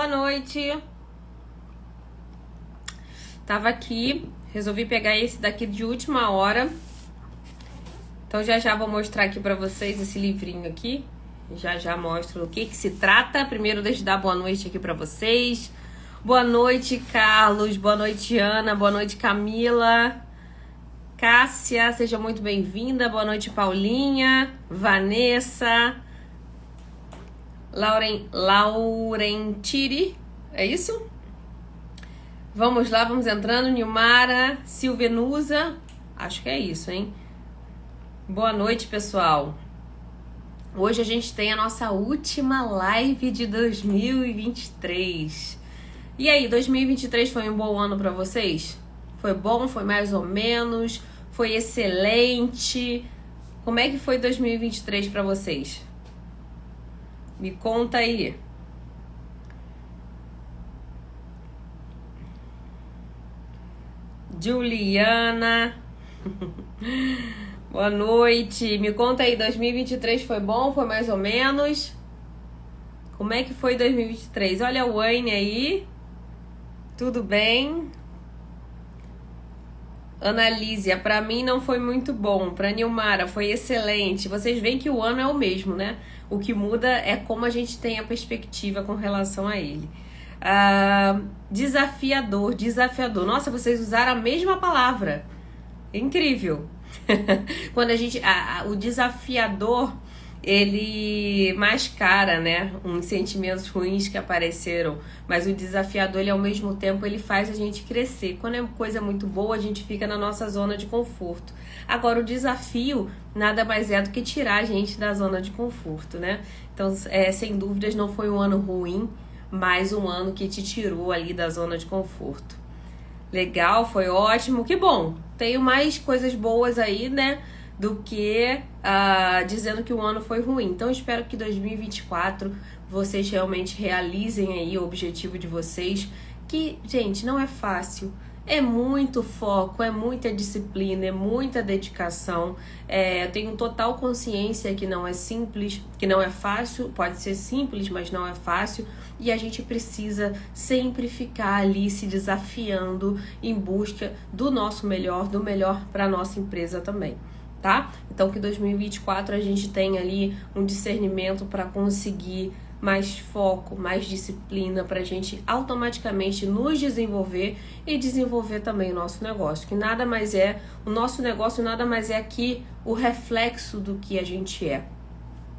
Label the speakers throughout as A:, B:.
A: noite. Tava aqui, resolvi pegar esse daqui de última hora. Então já vou mostrar aqui pra vocês esse livrinho aqui. Já mostro o que se trata. Primeiro deixa eu dar boa noite aqui pra vocês. Boa noite, Carlos. Boa noite, Ana. Boa noite, Camila. Cássia, seja muito bem-vinda. Boa noite, Paulinha. Vanessa. Laurentiri. É isso? Vamos lá, vamos entrando. Nilmara. Silvenusa. Acho que é isso, hein? Boa noite, pessoal. Hoje a gente tem a nossa última live de 2023. E aí, 2023 foi um bom ano pra vocês? Foi bom? Foi mais ou menos? Foi excelente? Como é que foi 2023 pra vocês? Me conta aí. Juliana. Boa noite. Me conta aí, 2023 foi bom? Foi mais ou menos? Como é que foi 2023? Olha o Wayne aí. Tudo bem? Analísia, pra mim não foi muito bom. Pra Nilmara, foi excelente. Vocês veem que o ano é o mesmo, né? O que muda é como a gente tem a perspectiva com relação a ele. Desafiador. Nossa, vocês usaram a mesma palavra. Incrível. Quando a gente... o desafiador, ele mascara, né? Uns sentimentos ruins que apareceram. Mas o desafiador, ele ao mesmo tempo, ele faz a gente crescer. Quando é coisa muito boa, a gente fica na nossa zona de conforto. Agora, o desafio nada mais é do que tirar a gente da zona de conforto, né? Então, sem dúvidas, não foi um ano ruim, mas um ano que te tirou ali da zona de conforto. Legal, foi ótimo, que bom. Tenho mais coisas boas aí, né, do que dizendo que o ano foi ruim. Então, espero que 2024 vocês realmente realizem aí o objetivo de vocês, que, gente, não é fácil. É muito foco, é muita disciplina, é muita dedicação. Eu tenho total consciência que não é simples, que não é fácil. Pode ser simples, mas não é fácil. E a gente precisa sempre ficar ali se desafiando em busca do nosso melhor, do melhor para a nossa empresa também, tá? Então que 2024 a gente tenha ali um discernimento para conseguir mais foco, mais disciplina, para a gente automaticamente nos desenvolver e desenvolver também o nosso negócio, que nada mais é, o nosso negócio nada mais é aqui o reflexo do que a gente é.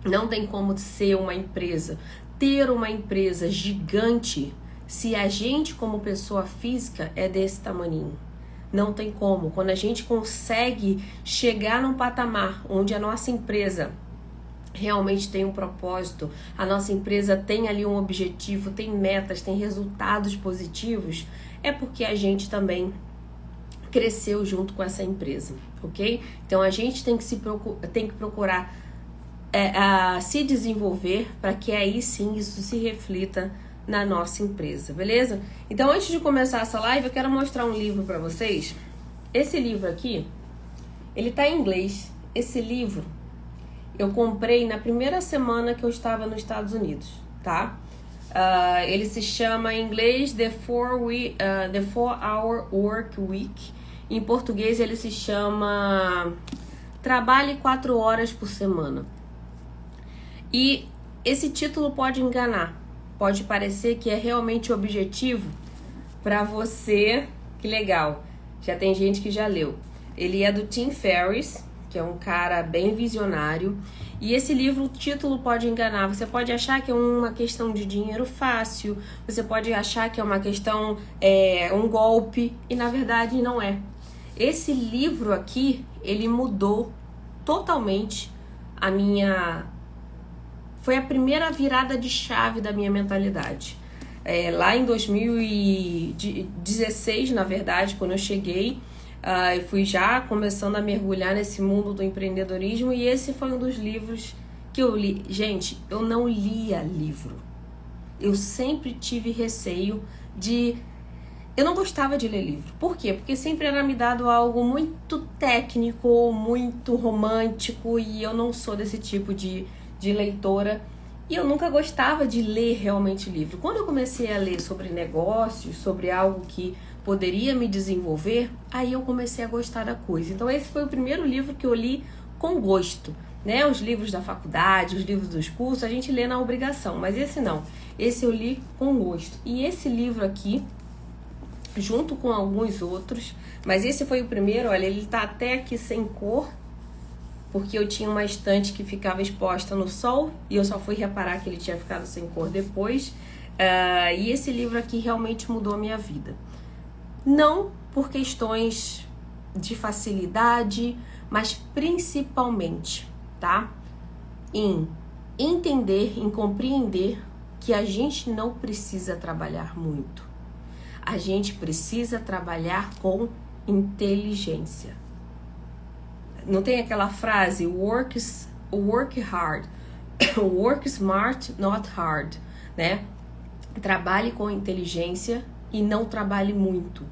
A: Não tem como ser uma empresa, ter uma empresa gigante, se a gente como pessoa física é desse tamaninho. Não tem como. Quando a gente consegue chegar num patamar onde a nossa empresa realmente tem um propósito, a nossa empresa tem ali um objetivo, tem metas, tem resultados positivos, é porque a gente também cresceu junto com essa empresa, ok? Então a gente tem que procurar se desenvolver para que aí sim isso se reflita na nossa empresa, beleza? Então antes de começar essa live eu quero mostrar um livro para vocês. Esse livro aqui, ele tá em inglês. Esse livro eu comprei na primeira semana que eu estava nos Estados Unidos, tá? Ele se chama em inglês The 4-Hour Work Week. Em português ele se chama Trabalhe 4 horas por semana. E esse título pode enganar, pode parecer que é realmente objetivo para você. Que legal, já tem gente que já leu. Ele é do Tim Ferriss, que é um cara bem visionário. E esse livro, o título pode enganar. Você pode achar que é uma questão de dinheiro fácil, você pode achar que é uma questão, um golpe, e na verdade não é. Esse livro aqui, ele mudou totalmente a minha... Foi a primeira virada de chave da minha mentalidade. Lá em 2016, na verdade, quando eu cheguei, eu fui já começando a mergulhar nesse mundo do empreendedorismo, e esse foi um dos livros que eu li. Gente, eu não lia livro. Eu sempre tive receio de... Eu não gostava de ler livro. Por quê? Porque sempre era me dado algo muito técnico, muito romântico, e eu não sou desse tipo de leitora. E eu nunca gostava de ler realmente livro. Quando eu comecei a ler sobre negócios, sobre algo que poderia me desenvolver, aí eu comecei a gostar da coisa. Então esse foi o primeiro livro que eu li com gosto, né? Os livros da faculdade, os livros dos cursos, a gente lê na obrigação, mas esse não. Esse eu li com gosto. E esse livro aqui, junto com alguns outros, mas esse foi o primeiro, olha, ele tá até aqui sem cor, porque eu tinha uma estante que ficava exposta no sol e eu só fui reparar que ele tinha ficado sem cor depois. E esse livro aqui realmente mudou a minha vida. Não por questões de facilidade, mas principalmente, tá? Em entender, em compreender que a gente não precisa trabalhar muito. A gente precisa trabalhar com inteligência. Não tem aquela frase work hard, work smart, not hard, né? Trabalhe com inteligência e não trabalhe muito.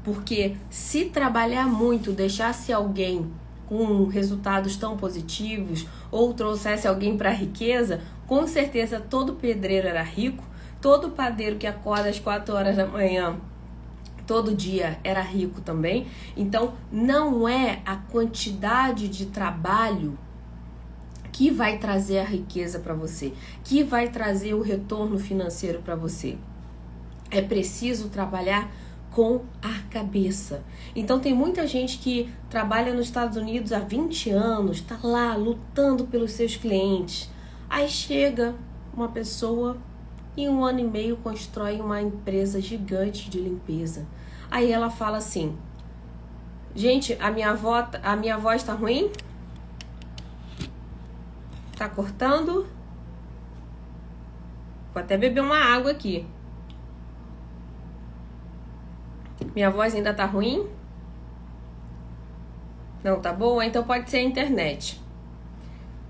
A: Porque se trabalhar muito, deixasse alguém com resultados tão positivos ou trouxesse alguém para a riqueza, com certeza todo pedreiro era rico, todo padeiro que acorda às 4 horas da manhã todo dia era rico também. Então, não é a quantidade de trabalho que vai trazer a riqueza para você, que vai trazer o retorno financeiro para você. É preciso trabalhar com a cabeça. Então, tem muita gente que trabalha nos Estados Unidos há 20 anos, está lá lutando pelos seus clientes. Aí chega uma pessoa em 1 ano e meio constrói uma empresa gigante de limpeza. Aí ela fala assim: gente, a minha voz tá ruim? Tá cortando? Vou até beber uma água aqui. Minha voz ainda tá ruim? Não tá boa? Então pode ser a internet.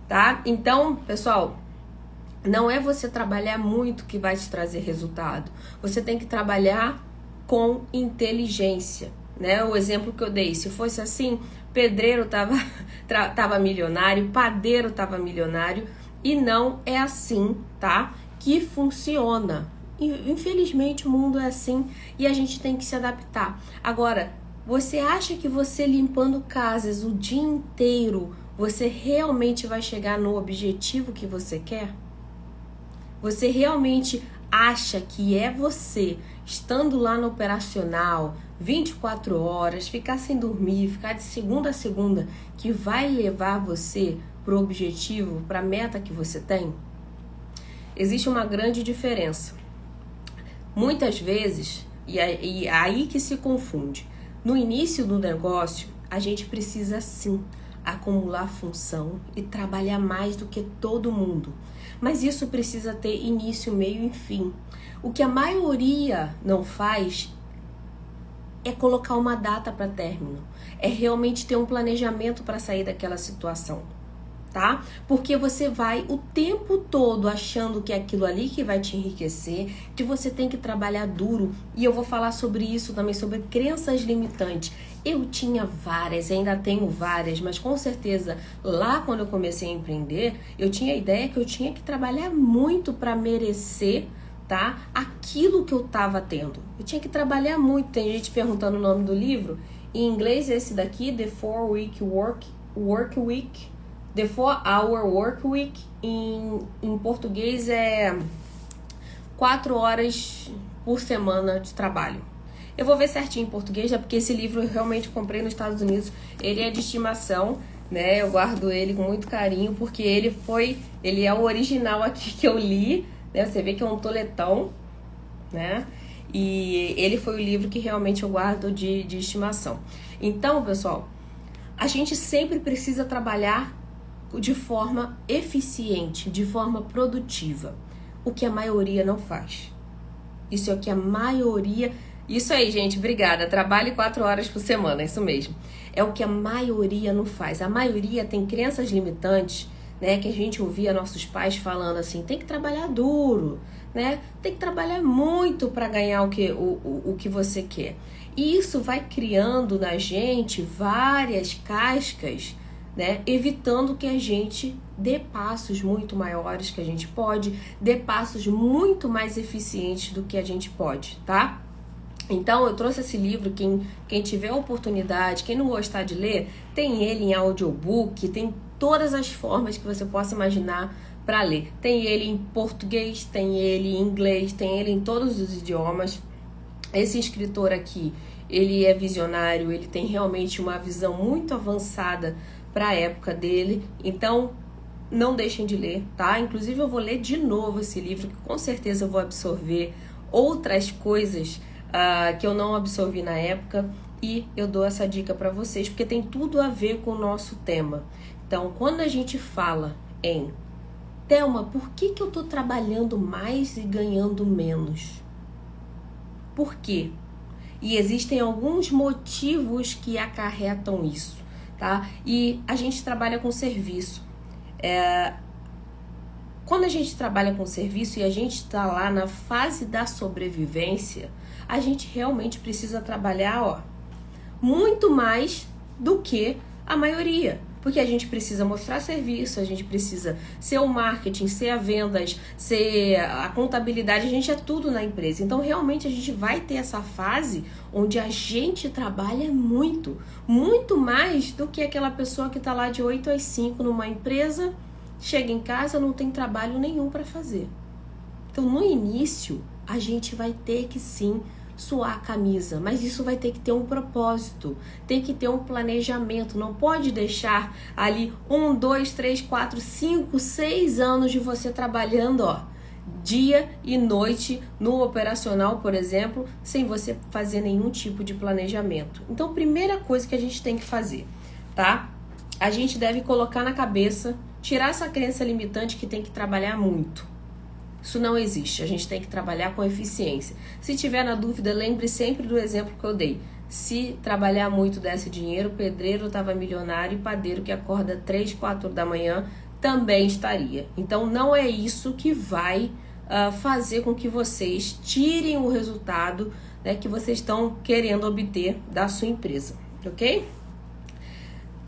A: Tá? Então, pessoal, não é você trabalhar muito que vai te trazer resultado. Você tem que trabalhar com inteligência, né? O exemplo que eu dei, se fosse assim, pedreiro tava milionário, padeiro tava milionário, e não é assim, tá? Que funciona. Infelizmente o mundo é assim e a gente tem que se adaptar. Agora, você acha que você limpando casas o dia inteiro, você realmente vai chegar no objetivo que você quer? Você realmente acha que é você, estando lá no operacional, 24 horas, ficar sem dormir, ficar de segunda a segunda, que vai levar você para o objetivo, para a meta que você tem? Existe uma grande diferença. Muitas vezes, e aí que se confunde, no início do negócio, a gente precisa sim acumular função e trabalhar mais do que todo mundo. Mas isso precisa ter início, meio e fim. O que a maioria não faz é colocar uma data para término. É realmente ter um planejamento para sair daquela situação, tá? Porque você vai o tempo todo achando que é aquilo ali que vai te enriquecer, que você tem que trabalhar duro. E eu vou falar sobre isso também, sobre crenças limitantes. Eu tinha várias, ainda tenho várias, mas com certeza lá quando eu comecei a empreender, eu tinha a ideia que eu tinha que trabalhar muito para merecer, tá? Aquilo que eu tava tendo. Eu tinha que trabalhar muito. Tem gente perguntando o nome do livro. Em inglês esse daqui, The 4 Week, The 4-Hour Work Week. Em português é 4 horas por semana de trabalho. Eu vou ver certinho em português, já porque esse livro eu realmente comprei nos Estados Unidos. Ele é de estimação, né? Eu guardo ele com muito carinho, porque ele é o original aqui que eu li, né? Você vê que é um toletão, né? E ele foi o livro que realmente eu guardo de estimação. Então, pessoal, a gente sempre precisa trabalhar de forma eficiente, de forma produtiva, o que a maioria não faz. Isso é o que a maioria... Isso aí, gente, obrigada. Trabalhe 4 horas por semana, isso mesmo. É o que a maioria não faz. A maioria tem crenças limitantes, né? Que a gente ouvia nossos pais falando assim, tem que trabalhar duro, né? Tem que trabalhar muito para ganhar o que você quer. E isso vai criando na gente várias cascas, né? Evitando que a gente dê passos muito maiores que a gente pode, dê passos muito mais eficientes do que a gente pode, tá? Então, eu trouxe esse livro, quem tiver oportunidade, quem não gostar de ler, tem ele em audiobook, tem todas as formas que você possa imaginar para ler. Tem ele em português, tem ele em inglês, tem ele em todos os idiomas. Esse escritor aqui, ele é visionário, ele tem realmente uma visão muito avançada para a época dele, então não deixem de ler, tá? Inclusive eu vou ler de novo esse livro, que com certeza eu vou absorver outras coisas que eu não absorvi na época, e eu dou essa dica para vocês, porque tem tudo a ver com o nosso tema. Então, quando a gente fala em Thelma, por que eu tô trabalhando mais e ganhando menos? Por quê? E existem alguns motivos que acarretam isso, tá? E a gente trabalha com serviço. Quando a gente trabalha com serviço e a gente está lá na fase da sobrevivência, a gente realmente precisa trabalhar, muito mais do que a maioria. Porque a gente precisa mostrar serviço, a gente precisa ser o marketing, ser a vendas, ser a contabilidade, a gente é tudo na empresa. Então, realmente, a gente vai ter essa fase onde a gente trabalha muito, muito mais do que aquela pessoa que está lá de 8 às 5 numa empresa, chega em casa, não tem trabalho nenhum para fazer. Então, no início, a gente vai ter que sim suar a camisa, mas isso vai ter que ter um propósito, tem que ter um planejamento, não pode deixar ali 1, 2, 3, 4, 5, 6 anos de você trabalhando, dia e noite no operacional, por exemplo, sem você fazer nenhum tipo de planejamento. Então, primeira coisa que a gente tem que fazer, tá? A gente deve colocar na cabeça, tirar essa crença limitante que tem que trabalhar muito. Isso não existe, a gente tem que trabalhar com eficiência. Se tiver na dúvida, lembre sempre do exemplo que eu dei. Se trabalhar muito desse dinheiro, o pedreiro estava milionário e padeiro que acorda 3, 4 da manhã também estaria. Então não é isso que vai fazer com que vocês tirem o resultado, né, que vocês estão querendo obter da sua empresa, ok?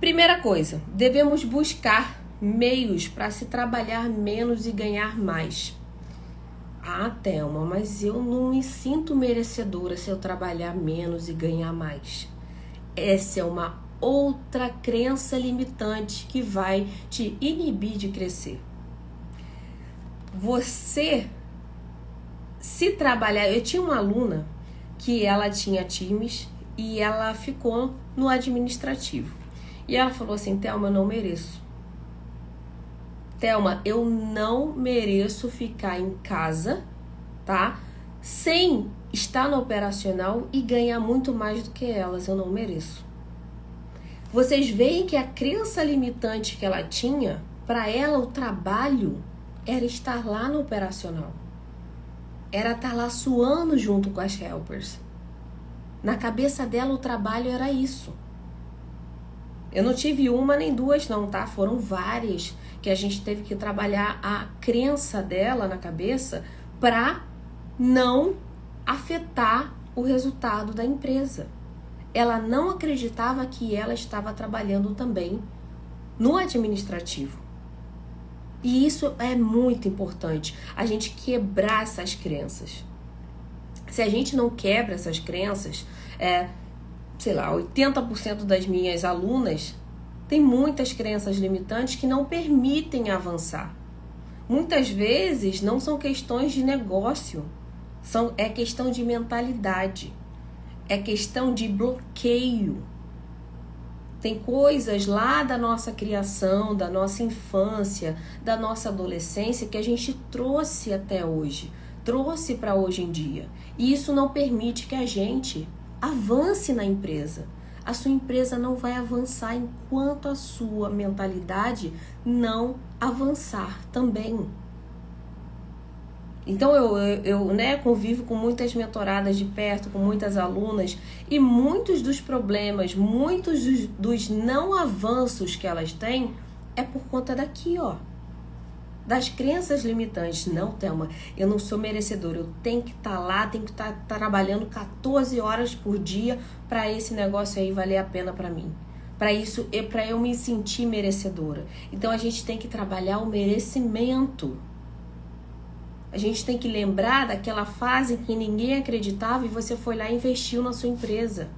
A: Primeira coisa, devemos buscar meios para se trabalhar menos e ganhar mais. Ah, Thelma, mas eu não me sinto merecedora se eu trabalhar menos e ganhar mais. Essa é uma outra crença limitante que vai te inibir de crescer. Você, se trabalhar... Eu tinha uma aluna que ela tinha times e ela ficou no administrativo. E ela falou assim, Thelma, eu não mereço. Thelma, eu não mereço ficar em casa, tá? Sem estar no operacional e ganhar muito mais do que elas. Eu não mereço. Vocês veem que a crença limitante que ela tinha, para ela o trabalho era estar lá no operacional. Era estar lá suando junto com as helpers. Na cabeça dela o trabalho era isso. Eu não tive uma nem duas não, tá? Foram várias que a gente teve que trabalhar a crença dela na cabeça para não afetar o resultado da empresa. Ela não acreditava que ela estava trabalhando também no administrativo. E isso é muito importante, a gente quebrar essas crenças. Se a gente não quebra essas crenças, 80% das minhas alunas tem muitas crenças limitantes que não permitem avançar. Muitas vezes não são questões de negócio, é questão de mentalidade, é questão de bloqueio. Tem coisas lá da nossa criação, da nossa infância, da nossa adolescência que a gente trouxe até hoje, trouxe para hoje em dia. E isso não permite que a gente avance na empresa. A sua empresa não vai avançar enquanto a sua mentalidade não avançar também. Então eu convivo com muitas mentoradas de perto, com muitas alunas, e muitos dos problemas, muitos dos não avanços que elas têm é por conta daqui, das crenças limitantes. Não, Thelma, eu não sou merecedora, eu tenho que estar lá, tenho que estar trabalhando 14 horas por dia para esse negócio aí valer a pena para mim. Para isso, é para eu me sentir merecedora. Então a gente tem que trabalhar o merecimento. A gente tem que lembrar daquela fase em que ninguém acreditava e você foi lá e investiu na sua empresa.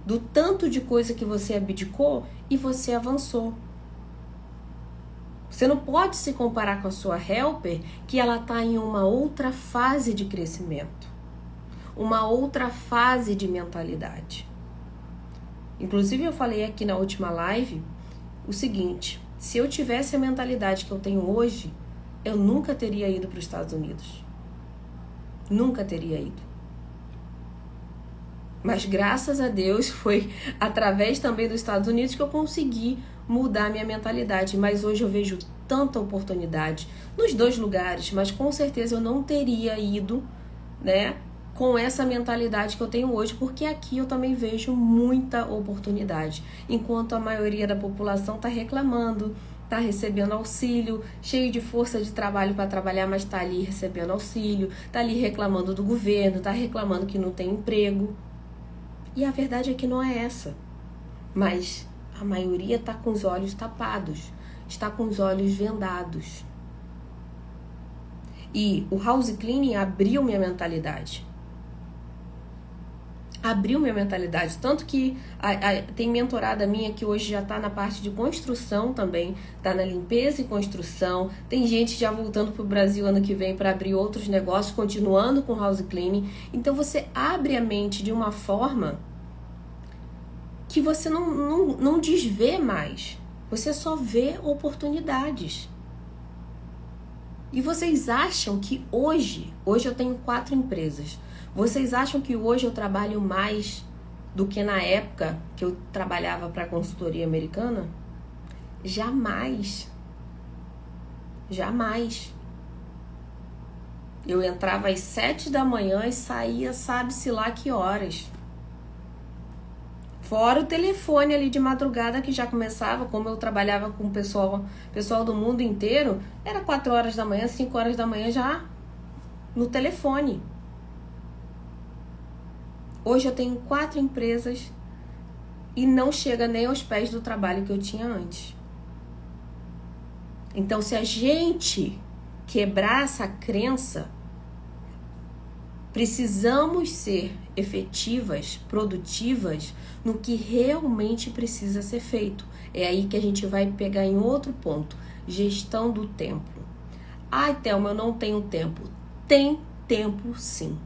A: Do tanto de coisa que você abdicou e você avançou. Você não pode se comparar com a sua helper, que ela está em uma outra fase de crescimento. Uma outra fase de mentalidade. Inclusive eu falei aqui na última live o seguinte: se eu tivesse a mentalidade que eu tenho hoje, eu nunca teria ido para os Estados Unidos. Nunca teria ido. Mas graças a Deus foi através também dos Estados Unidos que eu consegui mudar minha mentalidade. Mas hoje eu vejo tanta oportunidade nos dois lugares, mas com certeza eu não teria ido, né, com essa mentalidade que eu tenho hoje, porque aqui eu também vejo muita oportunidade, enquanto a maioria da população está reclamando, está recebendo auxílio, cheio de força de trabalho para trabalhar, mas está ali recebendo auxílio, está ali reclamando do governo, está reclamando que não tem emprego. E a verdade é que não é essa, mas a maioria está com os olhos tapados, está com os olhos vendados. E o house cleaning abriu minha mentalidade. Abriu minha mentalidade, tanto que tem mentorada minha que hoje já está na parte de construção também, está na limpeza e construção, tem gente já voltando para o Brasil ano que vem para abrir outros negócios, continuando com house cleaning. Então você abre a mente de uma forma que você não desvê mais, você só vê oportunidades. E vocês acham que hoje eu tenho 4 empresas, vocês acham que hoje eu trabalho mais do que na época que eu trabalhava para a consultoria americana? Jamais. Jamais. Eu entrava às 7 da manhã e saía sabe-se lá que horas. Fora o telefone ali de madrugada que já começava, como eu trabalhava com o pessoal do mundo inteiro, era 4 horas da manhã, 5 horas da manhã já no telefone. Hoje eu tenho 4 empresas e não chega nem aos pés do trabalho que eu tinha antes. Então, se a gente quebrar essa crença, precisamos ser efetivas, produtivas no que realmente precisa ser feito. É aí que a gente vai pegar em outro ponto, gestão do tempo. Ai, Thelma, eu não tenho tempo. Tem tempo sim.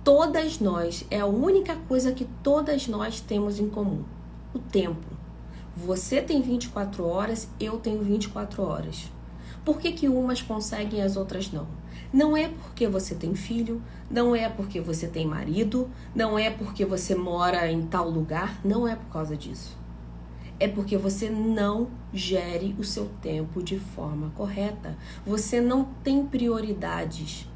A: Todas nós, é a única coisa que todas nós temos em comum, o tempo. Você tem 24 horas, eu tenho 24 horas. Por que umas conseguem e as outras não? Não é porque você tem filho, não é porque você tem marido, não é porque você mora em tal lugar, não é por causa disso. É porque você não gere o seu tempo de forma correta. Você não tem prioridades.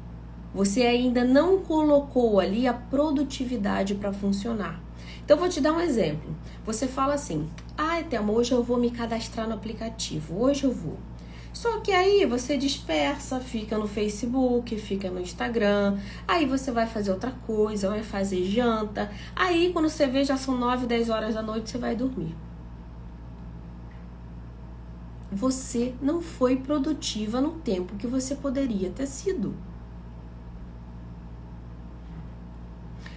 A: Você ainda não colocou ali a produtividade para funcionar. Então, vou te dar um exemplo. Você fala assim: ai, Thelma, hoje eu vou me cadastrar no aplicativo, hoje eu vou. Só que aí você dispersa, fica no Facebook, fica no Instagram, aí você vai fazer outra coisa, vai fazer janta, aí quando você vê já são 9, 10 horas da noite, você vai dormir. Você não foi produtiva no tempo que você poderia ter sido.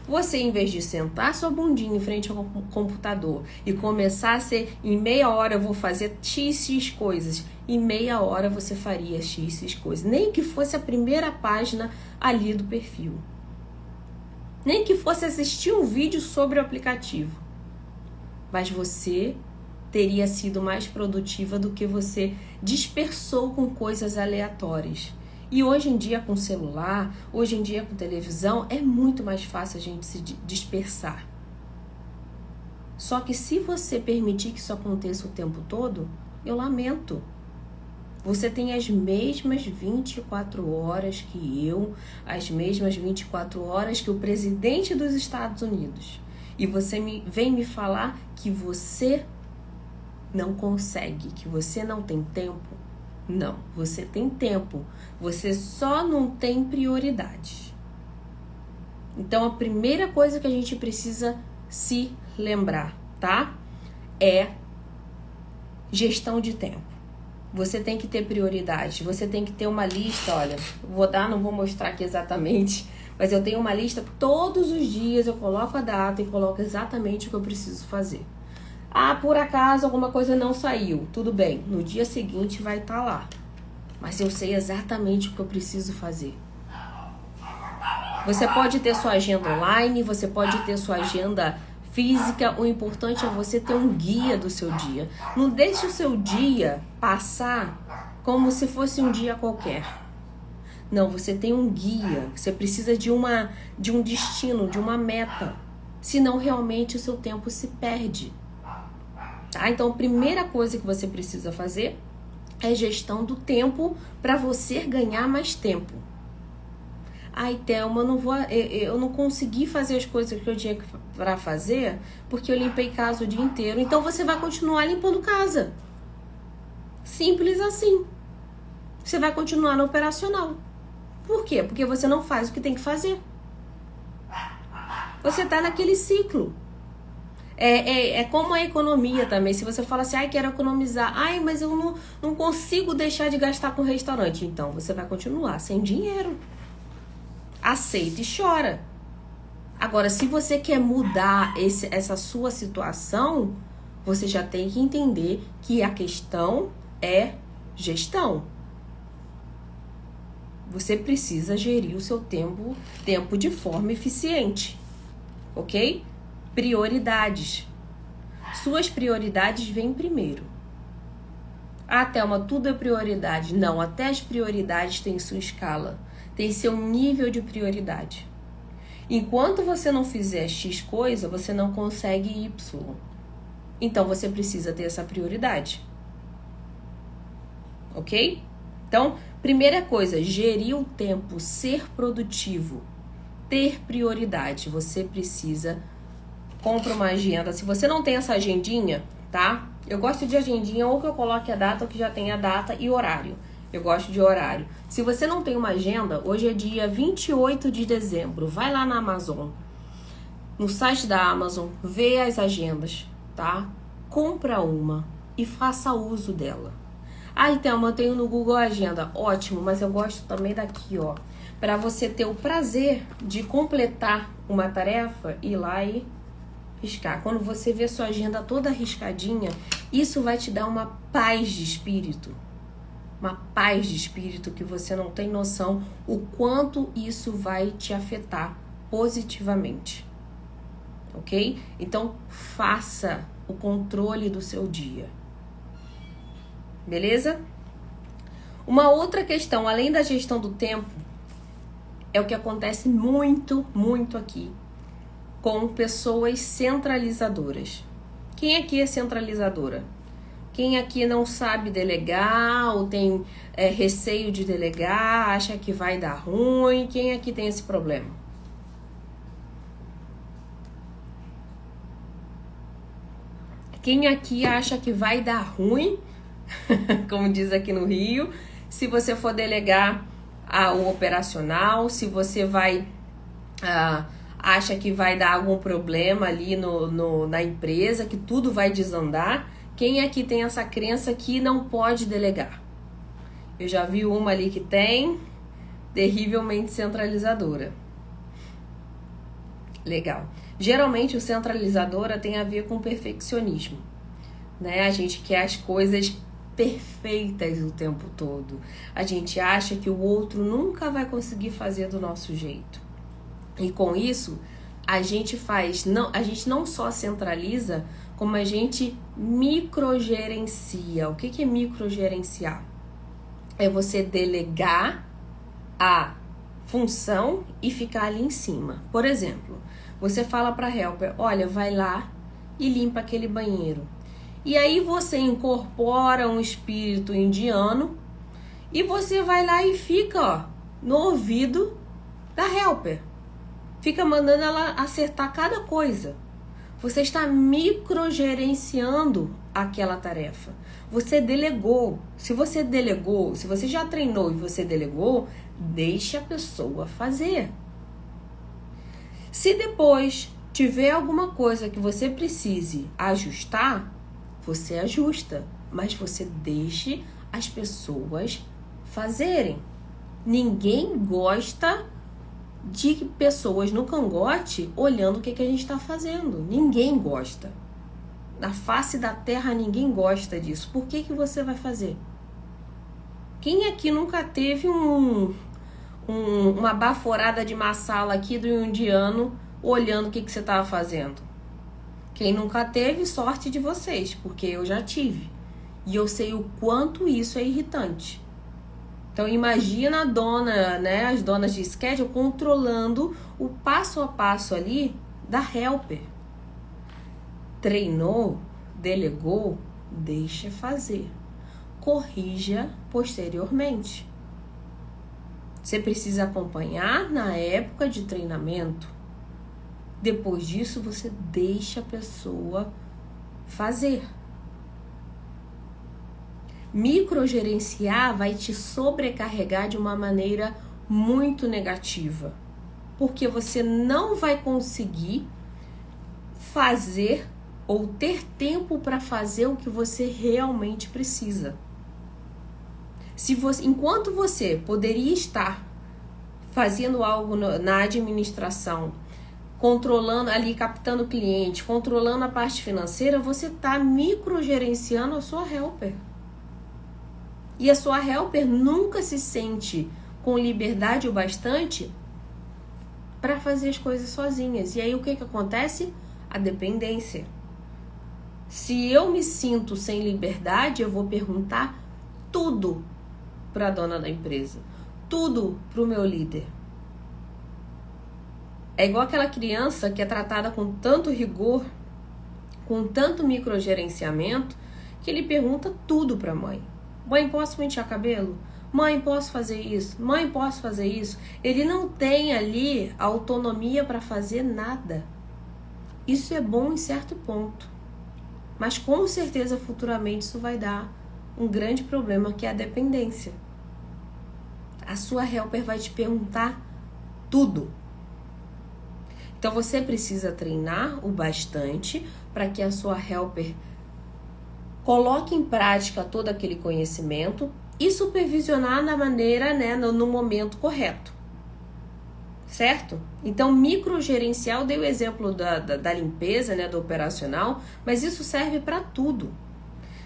A: Você, em vez de sentar sua bundinha em frente ao computador e começar a ser, em meia hora eu vou fazer x coisas, em meia hora você faria x coisas. Nem que fosse a primeira página ali do perfil. Nem que fosse assistir um vídeo sobre o aplicativo. Mas você teria sido mais produtiva do que você dispersou com coisas aleatórias. E hoje em dia com celular, hoje em dia com televisão, é muito mais fácil a gente se dispersar. Só que se você permitir que isso aconteça o tempo todo, eu lamento. Você tem as mesmas 24 horas que eu, as mesmas 24 horas que o presidente dos Estados Unidos. E você vem me falar que você não consegue, que você não tem tempo. Não, você tem tempo, você só não tem prioridade. Então a primeira coisa que a gente precisa se lembrar, tá? é gestão de tempo. Você tem que ter prioridades, você tem que ter uma lista, olha, não vou mostrar aqui exatamente, mas eu tenho uma lista, todos os dias eu coloco a data e coloco exatamente o que eu preciso fazer. Ah, por acaso alguma coisa não saiu, tudo bem, no dia seguinte vai estar lá, mas eu sei exatamente o que eu preciso fazer. Você pode ter sua agenda online, você pode ter sua agenda física, o importante é você ter um guia do seu dia. Não deixe o seu dia passar como se fosse um dia qualquer. Não, você tem um guia, você precisa de um destino, de uma meta. Senão realmente o seu tempo se perde. Tá? Então a primeira coisa que você precisa fazer é gestão do tempo para você ganhar mais tempo. Ai, Thelma, eu não consegui fazer as coisas que eu tinha para fazer porque eu limpei casa o dia inteiro. Então você vai continuar limpando casa. Simples assim. Você vai continuar no operacional. Por quê? Porque você não faz o que tem que fazer. Você tá naquele ciclo. É como a economia também. Se você fala assim, quero economizar. Mas eu não consigo deixar de gastar com restaurante. Então você vai continuar sem dinheiro. Aceita e chora. Agora, se você quer mudar essa sua situação, você já tem que entender que a questão é gestão. Você precisa gerir o seu tempo de forma eficiente, ok? Prioridades. Suas prioridades vêm primeiro. Thelma, tudo é prioridade. Não, até as prioridades têm sua escala. Tem seu nível de prioridade. Enquanto você não fizer X coisa, você não consegue Y. Então, você precisa ter essa prioridade. Ok? Então, primeira coisa, gerir o tempo, ser produtivo, ter prioridade. Você precisa, compra uma agenda. Se você não tem essa agendinha, tá? Eu gosto de agendinha ou que eu coloque a data ou que já tenha a data e horário. Eu gosto de horário. Se você não tem uma agenda, hoje é dia 28 de dezembro. Vai lá na Amazon, no site da Amazon, vê as agendas, tá? Compra uma e faça uso dela. Thelma, eu tenho no Google Agenda. Ótimo, mas eu gosto também daqui, ó. Para você ter o prazer de completar uma tarefa, ir lá e riscar. Quando você vê sua agenda toda riscadinha, isso vai te dar uma paz de espírito. Uma paz de espírito que você não tem noção o quanto isso vai te afetar positivamente. Ok? Então, faça o controle do seu dia. Beleza? Uma outra questão, além da gestão do tempo, é o que acontece muito, muito aqui com pessoas centralizadoras. Quem aqui é centralizadora? Quem aqui não sabe delegar ou tem receio de delegar, acha que vai dar ruim? Quem aqui tem esse problema? Quem aqui acha que vai dar ruim, como diz aqui no Rio, se você for delegar o operacional, se você vai acha que vai dar algum problema ali na empresa, que tudo vai desandar? Quem aqui tem essa crença que não pode delegar? Eu já vi uma ali que tem, terrivelmente centralizadora. Legal. Geralmente o centralizadora tem a ver com perfeccionismo, né? A gente quer as coisas perfeitas o tempo todo. A gente acha que o outro nunca vai conseguir fazer do nosso jeito. E com isso, a gente não só centraliza, como a gente microgerencia. O que é microgerenciar? É você delegar a função e ficar ali em cima. Por exemplo, você fala para a helper, olha, vai lá e limpa aquele banheiro. E aí você incorpora um espírito indiano e você vai lá e fica no ouvido da helper. Fica mandando ela acertar cada coisa. Você está microgerenciando aquela tarefa. Você delegou. Se você já treinou e você delegou, deixe a pessoa fazer. Se depois tiver alguma coisa que você precise ajustar, Você ajusta, mas você deixe as pessoas fazerem. Ninguém gosta de pessoas no cangote olhando o que a gente está fazendo. Ninguém gosta. Na face da terra ninguém gosta disso. Por que você vai fazer? Quem aqui nunca teve uma baforada de massala aqui do indiano olhando o que você estava fazendo? Quem nunca teve, sorte de vocês, porque eu já tive. E eu sei o quanto isso é irritante. Então imagina a dona, né, as donas de schedule controlando o passo a passo ali da helper. Treinou, delegou, deixa fazer. Corrija posteriormente. Você precisa acompanhar na época de treinamento. Depois disso, você deixa a pessoa fazer. Microgerenciar vai te sobrecarregar de uma maneira muito negativa, porque você não vai conseguir fazer ou ter tempo para fazer o que você realmente precisa. Enquanto você poderia estar fazendo algo na administração, controlando ali, captando cliente, controlando a parte financeira, você está microgerenciando a sua helper. E a sua helper nunca se sente com liberdade o bastante para fazer as coisas sozinhas. E aí o que acontece? A dependência. Se eu me sinto sem liberdade, eu vou perguntar tudo para a dona da empresa, tudo para o meu líder. É igual aquela criança que é tratada com tanto rigor, com tanto microgerenciamento, que ele pergunta tudo para a mãe. Mãe, posso pentear cabelo? Mãe, posso fazer isso? Mãe, posso fazer isso? Ele não tem ali autonomia para fazer nada. Isso é bom em certo ponto. Mas com certeza futuramente isso vai dar um grande problema, que é a dependência. A sua helper vai te perguntar tudo. Então você precisa treinar o bastante para que a sua helper coloque em prática todo aquele conhecimento e supervisionar da maneira, né, no momento correto. Certo? Então, microgerencial, eu dei o exemplo da limpeza, né, do operacional, mas isso serve para tudo.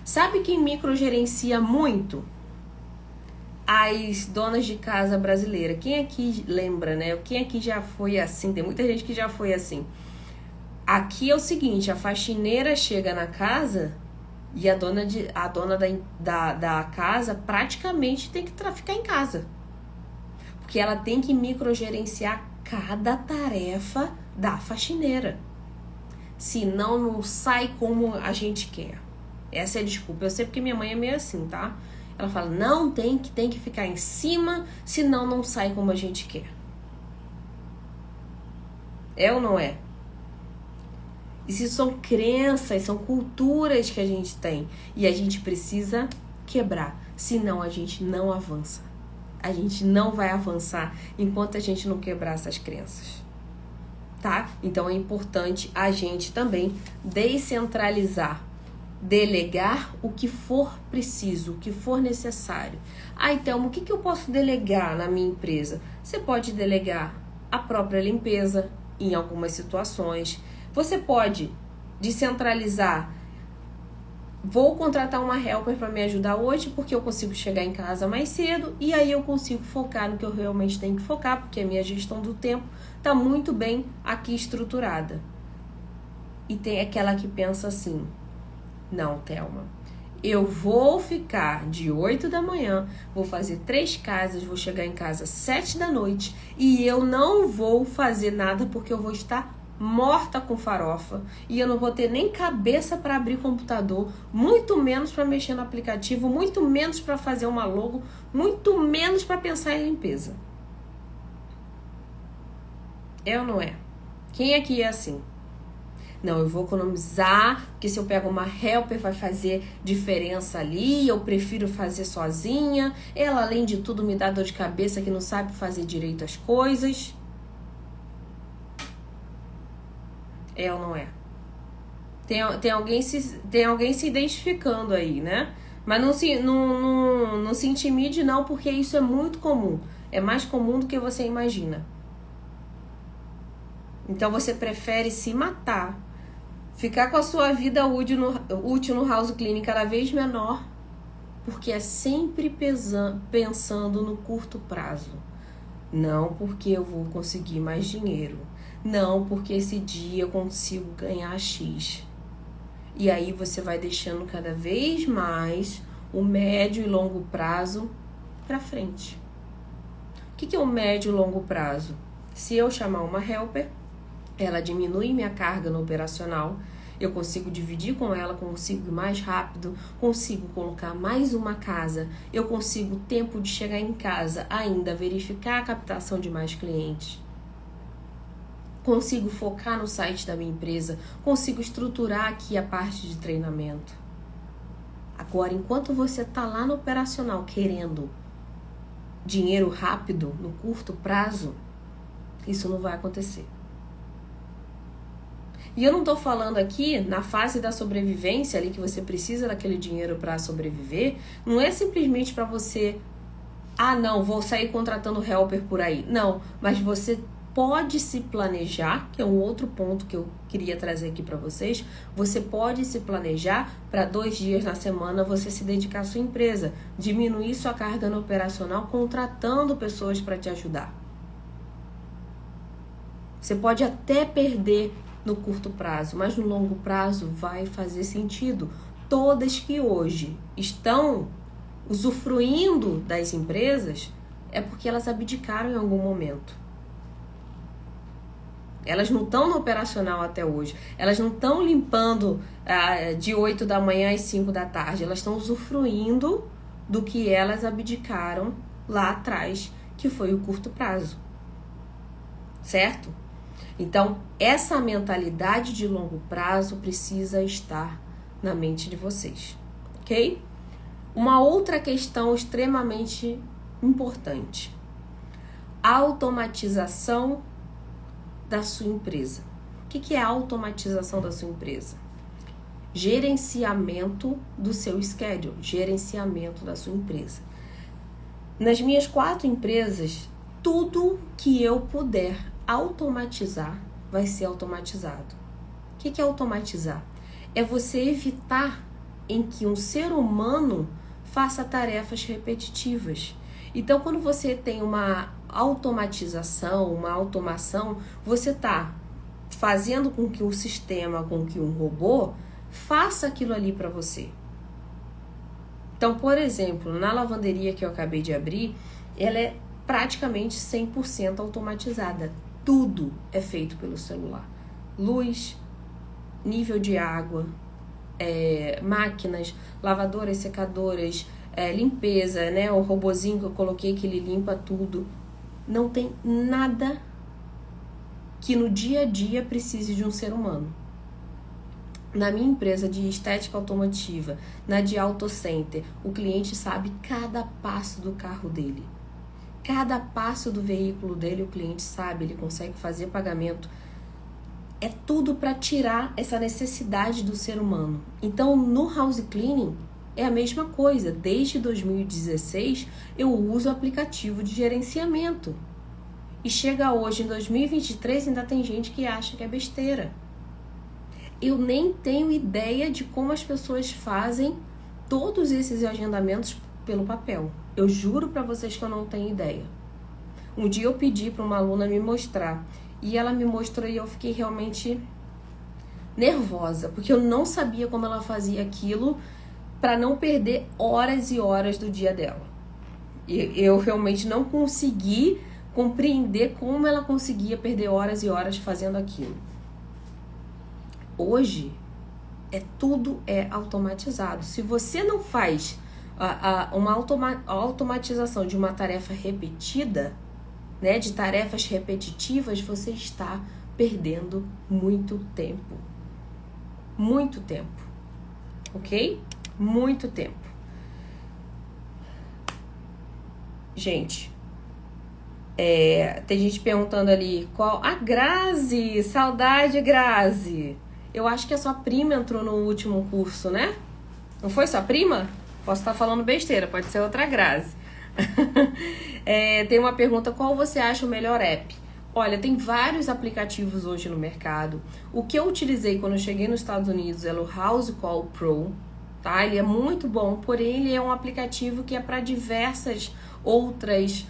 A: Sabe quem microgerencia muito? As donas de casa brasileiras. Quem aqui lembra, né? Quem aqui já foi assim? Tem muita gente que já foi assim. Aqui é o seguinte, a faxineira chega na casa e a dona da casa praticamente tem que ficar em casa. Porque ela tem que microgerenciar cada tarefa da faxineira. Senão não sai como a gente quer. Essa é a desculpa. Eu sei porque minha mãe é meio assim, tá? Ela fala, não, tem que ficar em cima, senão não sai como a gente quer. É ou não é? Isso são crenças, são culturas que a gente tem. E a gente precisa quebrar. Senão a gente não avança. A gente não vai avançar enquanto a gente não quebrar essas crenças. Tá? Então é importante a gente também descentralizar. Delegar o que for preciso, o que for necessário. Então, o que eu posso delegar na minha empresa? Você pode delegar a própria limpeza em algumas situações. Você pode descentralizar. Vou contratar uma helper para me ajudar hoje porque eu consigo chegar em casa mais cedo e aí eu consigo focar no que eu realmente tenho que focar, porque a minha gestão do tempo está muito bem aqui estruturada. E tem aquela que pensa assim, não, Thelma, eu vou ficar de 8 da manhã, vou fazer 3 casas, vou chegar em casa 7 da noite e eu não vou fazer nada porque eu vou estar morta com farofa e eu não vou ter nem cabeça para abrir o computador, muito menos para mexer no aplicativo, muito menos para fazer uma logo, muito menos para pensar em limpeza. É ou não é? Quem aqui é assim? Não, eu vou economizar, porque se eu pego uma helper vai fazer diferença ali, eu prefiro fazer sozinha, ela além de tudo me dá dor de cabeça que não sabe fazer direito as coisas. É ou não é? Tem alguém se identificando aí, né? Mas não se intimide não, porque isso é muito comum. É mais comum do que você imagina. Então você prefere se matar, ficar com a sua vida útil no house cleaning cada vez menor, porque é sempre pensando no curto prazo. Não porque eu vou conseguir mais dinheiro. Não porque esse dia eu consigo ganhar X. E aí você vai deixando cada vez mais o médio e longo prazo para frente. O que é o médio e longo prazo? Se eu chamar uma helper, ela diminui minha carga no operacional, eu consigo dividir com ela, consigo ir mais rápido, consigo colocar mais uma casa, eu consigo tempo de chegar em casa, ainda verificar a captação de mais clientes. Consigo focar no site da minha empresa, consigo estruturar aqui a parte de treinamento. Agora, enquanto você está lá no operacional querendo dinheiro rápido, no curto prazo, isso não vai acontecer. E eu não estou falando aqui na fase da sobrevivência, ali que você precisa daquele dinheiro para sobreviver, não é simplesmente para você, não, vou sair contratando helper por aí. Não, mas você pode se planejar, que é um outro ponto que eu queria trazer aqui para vocês. Você pode se planejar para 2 dias na semana você se dedicar à sua empresa, diminuir sua carga no operacional contratando pessoas para te ajudar. Você pode até perder no curto prazo, mas no longo prazo vai fazer sentido. Todas que hoje estão usufruindo das empresas é porque elas abdicaram em algum momento. Elas não estão no operacional até hoje. Elas não estão limpando de 8 da manhã às 5 da tarde. Elas estão usufruindo do que elas abdicaram lá atrás, que foi o curto prazo. Certo? Então, essa mentalidade de longo prazo precisa estar na mente de vocês. Ok? Uma outra questão extremamente importante. Automatização da sua empresa. O que é a automatização da sua empresa? Gerenciamento do seu schedule, gerenciamento da sua empresa. Nas minhas 4 empresas, tudo que eu puder automatizar vai ser automatizado. O que é automatizar? É você evitar em que um ser humano faça tarefas repetitivas. Então, quando você tem uma automatização, uma automação, você está fazendo com que o sistema, com que um robô faça aquilo ali para você. Então, por exemplo, na lavanderia que eu acabei de abrir, ela é praticamente 100% automatizada. Tudo é feito pelo celular. Luz, nível de água, máquinas, lavadoras, secadoras, limpeza, né? O robozinho que eu coloquei que ele limpa tudo. Não tem nada que no dia a dia precise de um ser humano. Na minha empresa de estética automotiva, na de Auto Center, o cliente sabe cada passo do carro dele. Cada passo do veículo dele, o cliente sabe, ele consegue fazer pagamento. É tudo para tirar essa necessidade do ser humano. Então, no house cleaning, é a mesma coisa. Desde 2016, eu uso o aplicativo de gerenciamento. E chega hoje, em 2023, ainda tem gente que acha que é besteira. Eu nem tenho ideia de como as pessoas fazem todos esses agendamentos pelo papel. Eu juro para vocês que eu não tenho ideia. Um dia eu pedi para uma aluna me mostrar. E ela me mostrou e eu fiquei realmente nervosa. Porque eu não sabia como ela fazia aquilo para não perder horas e horas do dia dela. E eu realmente não consegui compreender como ela conseguia perder horas e horas fazendo aquilo. Hoje, tudo é automatizado. Se você não faz uma automatização de uma tarefa repetida, né, de tarefas repetitivas, você está perdendo muito tempo. Muito tempo. Ok? Muito tempo. Gente, tem gente perguntando ali qual... A Grazi! Saudade, Grazi! Eu acho que a sua prima entrou no último curso, né? Não foi sua prima? Posso estar falando besteira, pode ser outra Grazi. Tem uma pergunta, qual você acha o melhor app? Olha, tem vários aplicativos hoje no mercado. O que eu utilizei quando eu cheguei nos Estados Unidos é o House Call Pro, tá? Ele é muito bom, porém ele é um aplicativo que é para diversas outras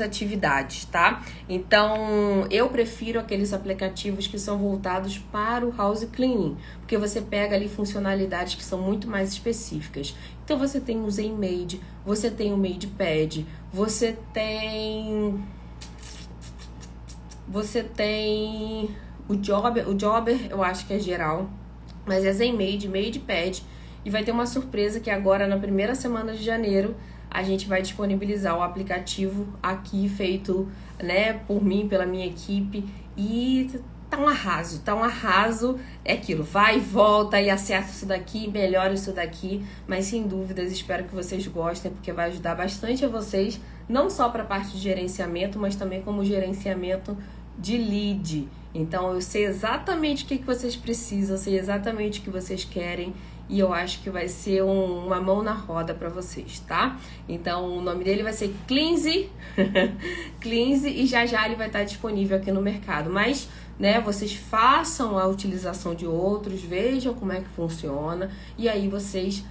A: atividades, tá? Então, eu prefiro aqueles aplicativos que são voltados para o house cleaning, porque você pega ali funcionalidades que são muito mais específicas. Então, você tem o ZenMaid, você tem o MadePad, você tem o Jobber, eu acho que é geral, mas é ZenMaid, MadePad, e vai ter uma surpresa que agora, na primeira semana de janeiro, a gente vai disponibilizar o aplicativo aqui, feito, né, por mim, pela minha equipe, e tá um arraso, é aquilo, vai e volta e acerta isso daqui, melhora isso daqui, mas sem dúvidas, espero que vocês gostem, porque vai ajudar bastante a vocês, não só para a parte de gerenciamento, mas também como gerenciamento de lead. Então, eu sei exatamente o que vocês precisam, sei exatamente o que vocês querem, e eu acho que vai ser uma mão na roda para vocês, tá? Então, o nome dele vai ser Cleanse, Cleanse, e já ele vai estar disponível aqui no mercado. Mas, né, vocês façam a utilização de outros, vejam como é que funciona, e aí vocês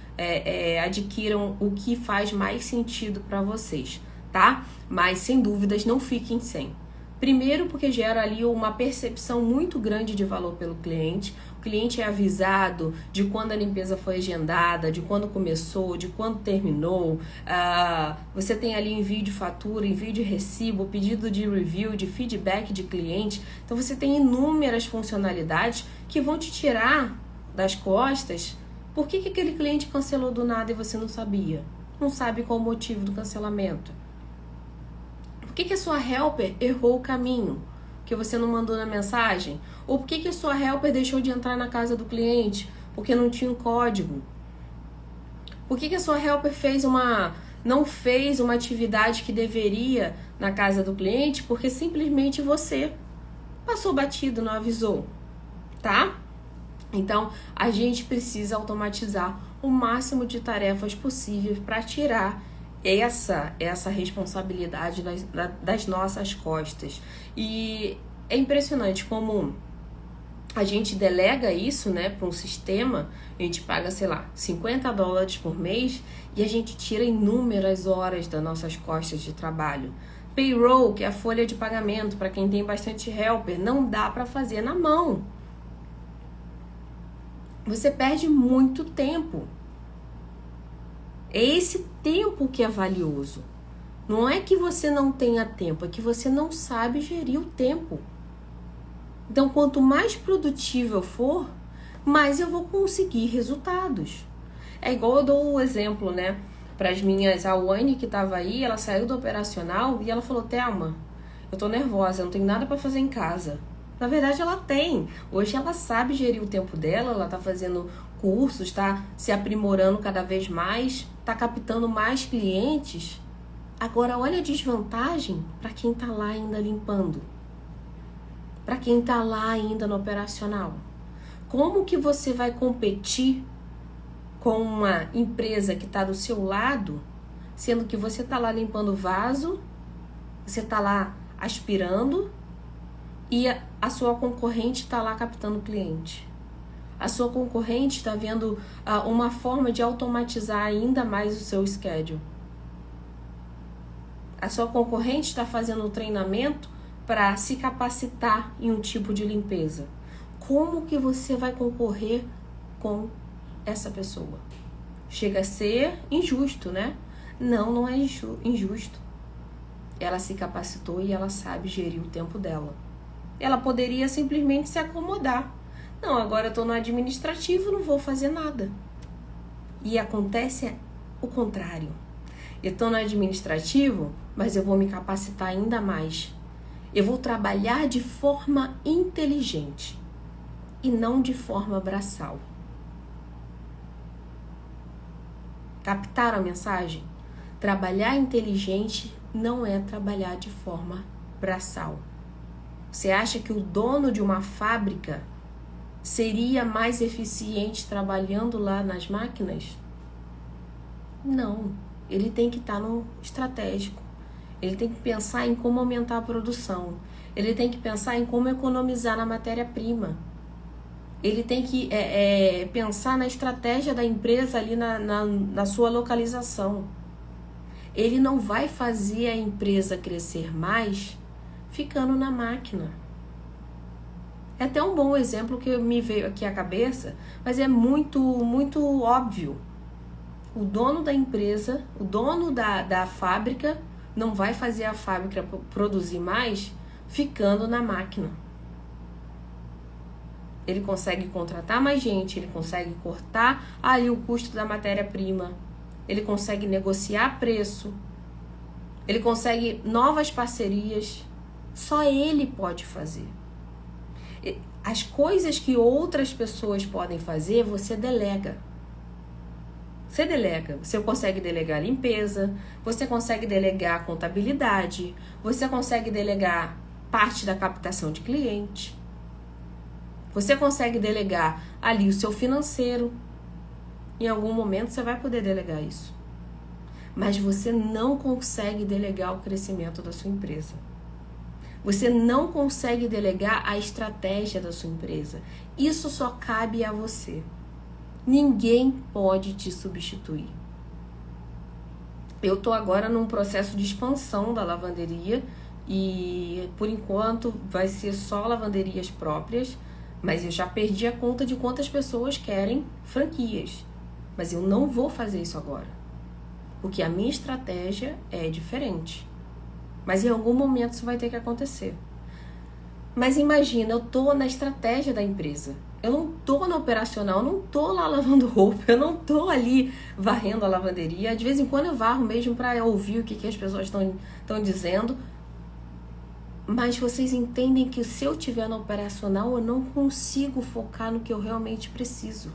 A: adquiram o que faz mais sentido para vocês, tá? Mas, sem dúvidas, não fiquem sem. Primeiro, porque gera ali uma percepção muito grande de valor pelo cliente. O cliente é avisado de quando a limpeza foi agendada, de quando começou, de quando terminou. Você tem ali envio de fatura, envio de recibo, pedido de review, de feedback de cliente. Então, você tem inúmeras funcionalidades que vão te tirar das costas. Por que aquele cliente cancelou do nada e você não sabia? Não sabe qual o motivo do cancelamento? Por que a sua helper errou o caminho que você não mandou na mensagem? Ou por que a sua helper deixou de entrar na casa do cliente porque não tinha um código? Por que a sua helper não fez uma atividade que deveria na casa do cliente porque simplesmente você passou batido, não avisou, tá? Então, a gente precisa automatizar o máximo de tarefas possíveis para tirar essa responsabilidade das nossas costas. E é impressionante como a gente delega isso, né, para um sistema, a gente paga, sei lá, $50 por mês e a gente tira inúmeras horas das nossas costas de trabalho. Payroll, que é a folha de pagamento, para quem tem bastante helper, não dá para fazer na mão. Você perde muito tempo. É esse tempo que é valioso. Não é que você não tenha tempo, é que você não sabe gerir o tempo. Então, quanto mais produtivo eu for, mais eu vou conseguir resultados. É igual eu dou o exemplo, né? Para as minhas, a Wayne que estava aí, ela saiu do operacional e ela falou: Thelma, eu tô nervosa, eu não tenho nada para fazer em casa. Na verdade, ela tem. Hoje ela sabe gerir o tempo dela, ela tá fazendo cursos, está se aprimorando cada vez mais, está captando mais clientes. Agora, olha a desvantagem para quem está lá ainda limpando, para quem está lá ainda no operacional. Como que você vai competir com uma empresa que está do seu lado, sendo que você está lá limpando vaso, você está lá aspirando e a sua concorrente está lá captando cliente? A sua concorrente está vendo uma forma de automatizar ainda mais o seu schedule. A sua concorrente está fazendo um treinamento para se capacitar em um tipo de limpeza. Como que você vai concorrer com essa pessoa? Chega a ser injusto, né? Não é injusto. Ela se capacitou e ela sabe gerir o tempo dela. Ela poderia simplesmente se acomodar. Não, agora eu estou no administrativo, não vou fazer nada. E acontece o contrário. Eu estou no administrativo, mas eu vou me capacitar ainda mais. Eu vou trabalhar de forma inteligente e não de forma braçal. Captaram a mensagem? Trabalhar inteligente não é trabalhar de forma braçal. Você acha que o dono de uma fábrica seria mais eficiente trabalhando lá nas máquinas? Não. Ele tem que estar no estratégico. Ele tem que pensar em como aumentar a produção. Ele tem que pensar em como economizar na matéria-prima. Ele tem que pensar na estratégia da empresa ali na sua localização. Ele não vai fazer a empresa crescer mais ficando na máquina. É até um bom exemplo que me veio aqui à cabeça, mas é muito, muito óbvio. O dono da empresa, o dono da fábrica, não vai fazer a fábrica produzir mais ficando na máquina. Ele consegue contratar mais gente, ele consegue cortar aí o custo da matéria-prima, ele consegue negociar preço, ele consegue novas parcerias. Só ele pode fazer. As coisas que outras pessoas podem fazer, você delega. Você delega. Você consegue delegar a limpeza, você consegue delegar a contabilidade, você consegue delegar parte da captação de cliente, você consegue delegar ali o seu financeiro. Em algum momento você vai poder delegar isso. Mas você não consegue delegar o crescimento da sua empresa. Você não consegue delegar a estratégia da sua empresa. Isso só cabe a você. Ninguém pode te substituir. Eu estou agora num processo de expansão da lavanderia e, por enquanto, vai ser só lavanderias próprias, mas eu já perdi a conta de quantas pessoas querem franquias. Mas eu não vou fazer isso agora, porque a minha estratégia é diferente. Mas em algum momento isso vai ter que acontecer. Mas imagina, eu tô na estratégia da empresa. Eu não tô no operacional, eu não tô lá lavando roupa, eu não tô ali varrendo a lavanderia. De vez em quando eu varro mesmo para ouvir o que as pessoas estão dizendo. Mas vocês entendem que se eu estiver no operacional, eu não consigo focar no que eu realmente preciso.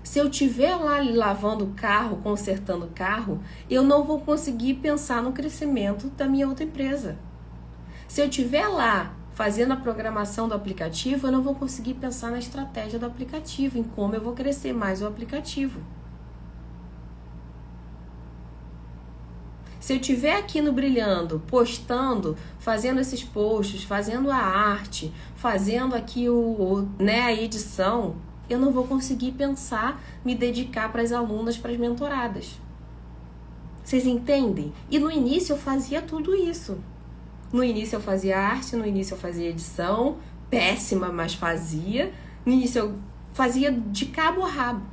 A: Se eu estiver lá lavando o carro, consertando o carro, eu não vou conseguir pensar no crescimento da minha outra empresa. Se eu estiver lá fazendo a programação do aplicativo, eu não vou conseguir pensar na estratégia do aplicativo, em como eu vou crescer mais o aplicativo. Se eu estiver aqui no Brilhando, postando, fazendo esses posts, fazendo a arte, fazendo aqui a edição, eu não vou conseguir pensar, me dedicar para as alunas, para as mentoradas. Vocês entendem? E no início eu fazia tudo isso. No início eu fazia arte, no início eu fazia edição, péssima, mas fazia. No início eu fazia de cabo a rabo.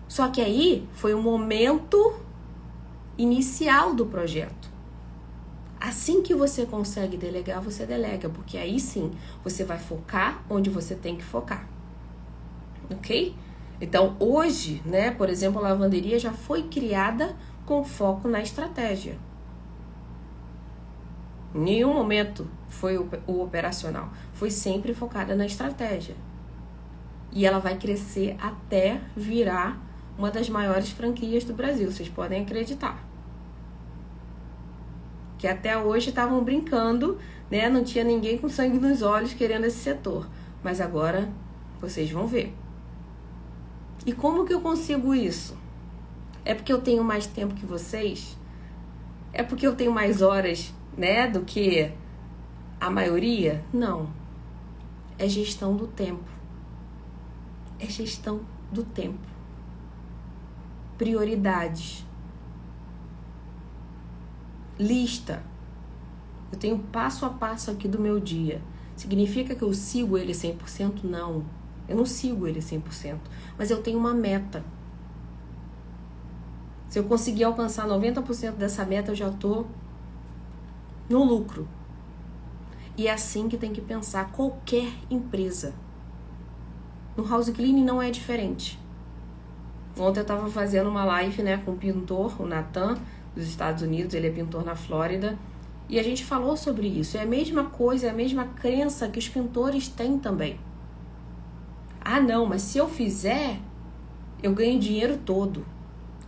A: Só que aí foi o momento inicial do projeto. Assim que você consegue delegar, você delega, porque aí sim você vai focar onde você tem que focar. Ok? Então hoje, por exemplo, a lavanderia já foi criada com foco na estratégia. Em nenhum momento foi o operacional. Foi sempre focada na estratégia. E ela vai crescer até virar uma das maiores franquias do Brasil. Vocês podem acreditar. Que até hoje estavam brincando, não tinha ninguém com sangue nos olhos querendo esse setor. Mas agora vocês vão ver. E como que eu consigo isso? É porque eu tenho mais tempo que vocês? É porque eu tenho mais horas, do que a maioria? Não. É gestão do tempo. É gestão do tempo. Prioridades. Lista. Eu tenho passo a passo aqui do meu dia. Significa que eu sigo ele 100%? Não. Eu não sigo ele 100%, mas eu tenho uma meta. Se eu conseguir alcançar 90% dessa meta, eu já estou no lucro. E é assim que tem que pensar qualquer empresa. No house cleaning não é diferente. Ontem eu estava fazendo uma live com um pintor, o Nathan, dos Estados Unidos, ele é pintor na Flórida, e a gente falou sobre isso. É a mesma coisa, é a mesma crença que os pintores têm também. Ah, não, mas se eu fizer, eu ganho dinheiro todo.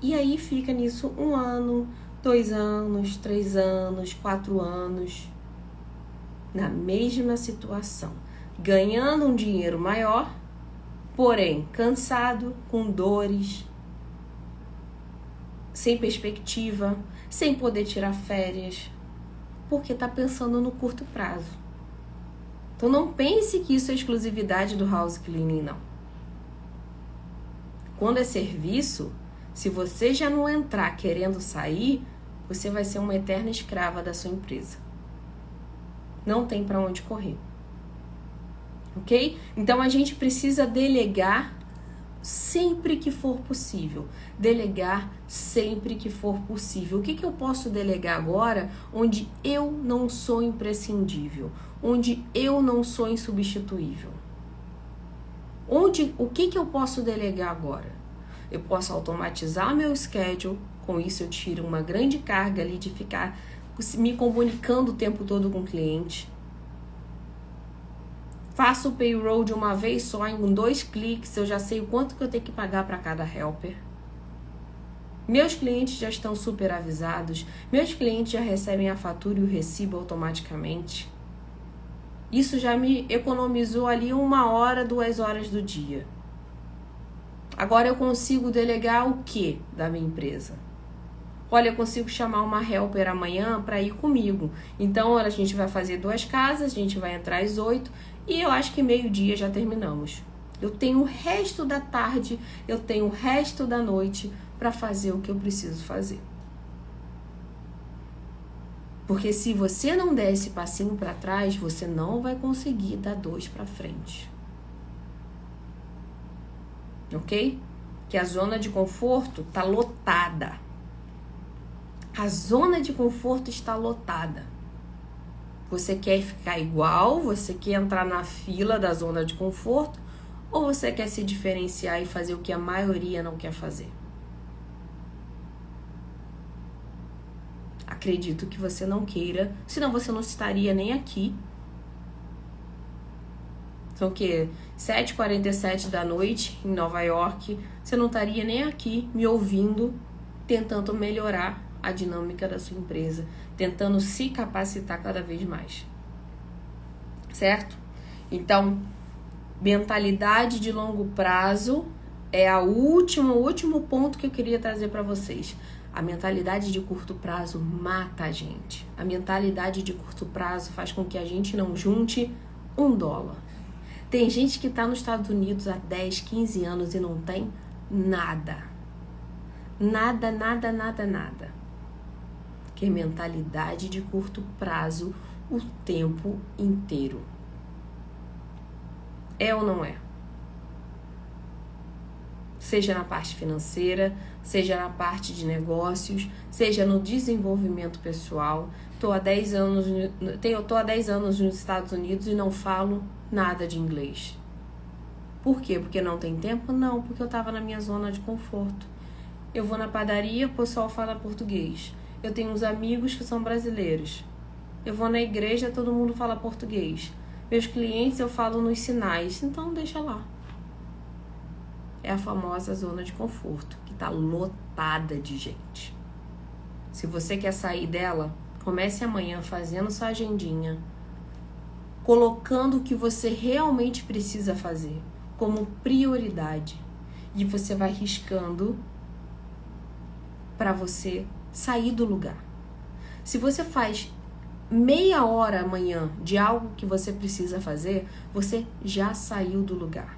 A: E aí fica nisso 1 ano, 2 anos, 3 anos, 4 anos. na mesma situação, ganhando um dinheiro maior, porém cansado, com dores, sem perspectiva, sem poder tirar férias, porque está pensando no curto prazo. Então não pense que isso é exclusividade do house cleaning, não. Quando é serviço, se você já não entrar querendo sair, você vai ser uma eterna escrava da sua empresa. Não tem para onde correr. Ok? Então a gente precisa delegar sempre que for possível. Delegar sempre que for possível. O que eu posso delegar agora onde eu não sou imprescindível? Onde eu não sou insubstituível? O que eu posso delegar agora? Eu posso automatizar meu schedule, com isso eu tiro uma grande carga ali de ficar me comunicando o tempo todo com o cliente. Faço o payroll de uma vez só, em 2 cliques, eu já sei o quanto que eu tenho que pagar para cada helper. Meus clientes já estão super avisados, meus clientes já recebem a fatura e o recibo automaticamente. Isso já me economizou ali 1 hora, 2 horas do dia. Agora eu consigo delegar o que da minha empresa? Olha, eu consigo chamar uma helper amanhã para ir comigo. Então, a gente vai fazer 2 casas, a gente vai entrar às 8 e eu acho que 12:00 já terminamos. Eu tenho o resto da tarde, eu tenho o resto da noite para fazer o que eu preciso fazer. Porque se você não der esse passinho para trás, você não vai conseguir dar 2 para frente. Ok? Que a zona de conforto está lotada. A zona de conforto está lotada. Você quer ficar igual? Você quer entrar na fila da zona de conforto? Ou você quer se diferenciar e fazer o que a maioria não quer fazer? Acredito que você não queira, senão você não estaria nem aqui. São o quê? 7h47 da noite em Nova York. Você não estaria nem aqui me ouvindo, tentando melhorar a dinâmica da sua empresa, tentando se capacitar cada vez mais. Certo? Então, mentalidade de longo prazo é o último ponto que eu queria trazer para vocês. A mentalidade de curto prazo mata a gente. A mentalidade de curto prazo faz com que a gente não junte $1. Tem gente que está nos Estados Unidos há 10, 15 anos e não tem nada. Nada. Que é mentalidade de curto prazo o tempo inteiro. É ou não é? Seja na parte financeira, seja na parte de negócios, seja no desenvolvimento pessoal. Tô há 10 anos nos Estados Unidos e não falo nada de inglês. Por quê? Porque não tem tempo? Não, porque eu estava na minha zona de conforto. Eu vou na padaria, o pessoal fala português. Eu tenho uns amigos que são brasileiros. Eu vou na igreja, todo mundo fala português. Meus clientes eu falo nos sinais, então deixa lá. É a famosa zona de conforto, que está lotada de gente. Se você quer sair dela, comece amanhã fazendo sua agendinha, colocando o que você realmente precisa fazer como prioridade. E você vai riscando para você sair do lugar. Se você faz meia hora amanhã de algo que você precisa fazer, você já saiu do lugar.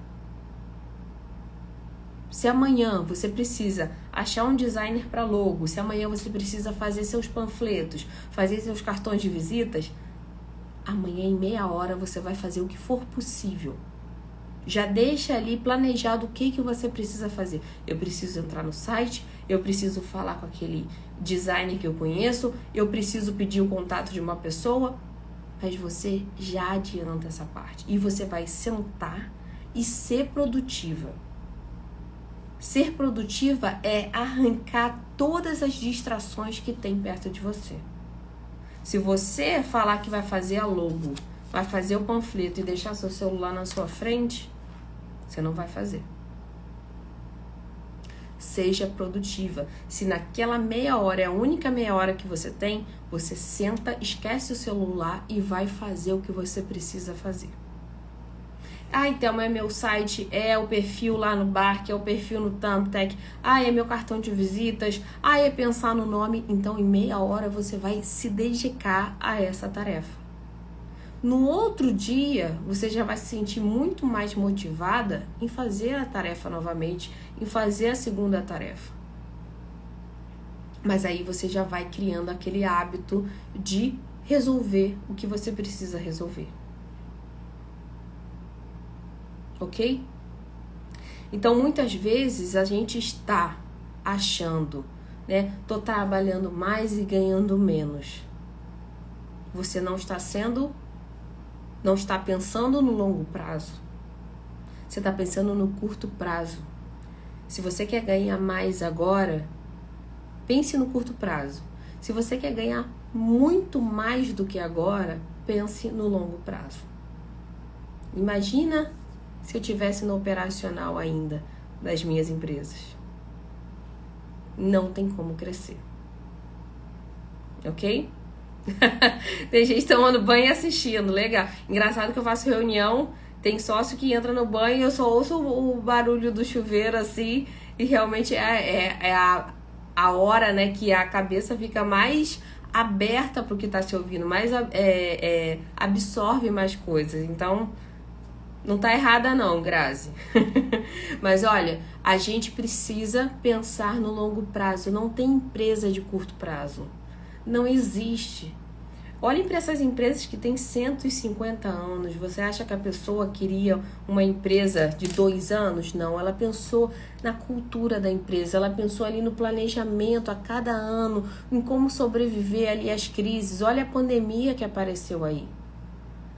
A: Se amanhã você precisa achar um designer para logo, se amanhã você precisa fazer seus panfletos, fazer seus cartões de visitas, amanhã em meia hora você vai fazer o que for possível. Já deixa ali planejado o que você precisa fazer. Eu preciso entrar no site, eu preciso falar com aquele designer que eu conheço, eu preciso pedir o contato de uma pessoa, mas você já adianta essa parte. E você vai sentar e ser produtiva. Ser produtiva é arrancar todas as distrações que tem perto de você. Se você falar que vai fazer a logo, vai fazer o panfleto e deixar seu celular na sua frente, você não vai fazer. seja produtiva. Se naquela meia hora é a única meia hora que você tem, você senta, esquece o celular e vai fazer o que você precisa fazer. Então é meu site, é o perfil lá no Bark, é o perfil no Thumbtack, é meu cartão de visitas, é pensar no nome. Então em meia hora você vai se dedicar a essa tarefa. No outro dia, você já vai se sentir muito mais motivada em fazer a tarefa novamente, em fazer a segunda tarefa. Mas aí você já vai criando aquele hábito de resolver o que você precisa resolver. Ok? Então, muitas vezes a gente está achando, né? Tô trabalhando mais e ganhando menos. Você não está pensando no longo prazo. Você está pensando no curto prazo. Se você quer ganhar mais agora, pense no curto prazo. Se você quer ganhar muito mais do que agora, pense no longo prazo. Imagina se eu tivesse no operacional ainda das minhas empresas. Não tem como crescer. Ok? Tem gente tomando banho e assistindo, legal. Engraçado que eu faço reunião, tem sócio que entra no banho e eu só ouço o barulho do chuveiro assim, e realmente é a hora, né, que a cabeça fica mais aberta pro que tá se ouvindo, mais absorve mais coisas. Então, não tá errada não, Grazi. Mas olha, a gente precisa pensar no longo prazo. Não tem empresa de curto prazo. Não existe. Olhem para essas empresas que têm 150 anos. Você acha que a pessoa queria uma empresa de 2 anos? Não, ela pensou na cultura da empresa. Ela pensou ali no planejamento a cada ano, em como sobreviver ali às crises. Olha a pandemia que apareceu aí.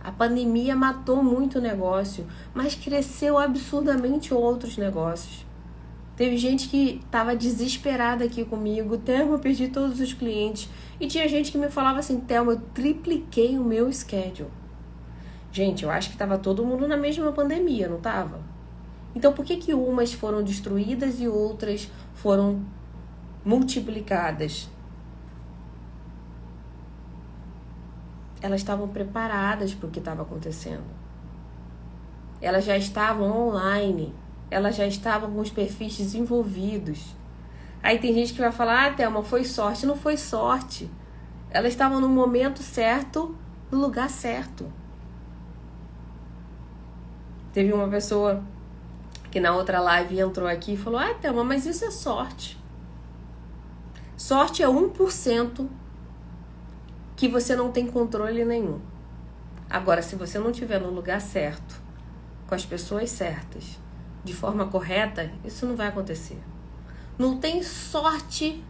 A: A pandemia matou muito negócio, mas cresceu absurdamente outros negócios. Teve gente que estava desesperada aqui comigo. Thelma, eu perdi todos os clientes. E tinha gente que me falava assim, Thelma, eu tripliquei o meu schedule. Gente, eu acho que estava todo mundo na mesma pandemia, não estava? Então por que umas foram destruídas e outras foram multiplicadas? Elas estavam preparadas para o que estava acontecendo. Elas já estavam online. Elas já estavam com os perfis desenvolvidos. Aí tem gente que vai falar, Thelma, foi sorte. Não foi sorte. Elas estavam no momento certo, no lugar certo. Teve uma pessoa que na outra live entrou aqui e falou, Thelma, mas isso é sorte. Sorte é 1% que você não tem controle nenhum. Agora, se você não estiver no lugar certo, com as pessoas certas, de forma correta, isso não vai acontecer. Não tem sorte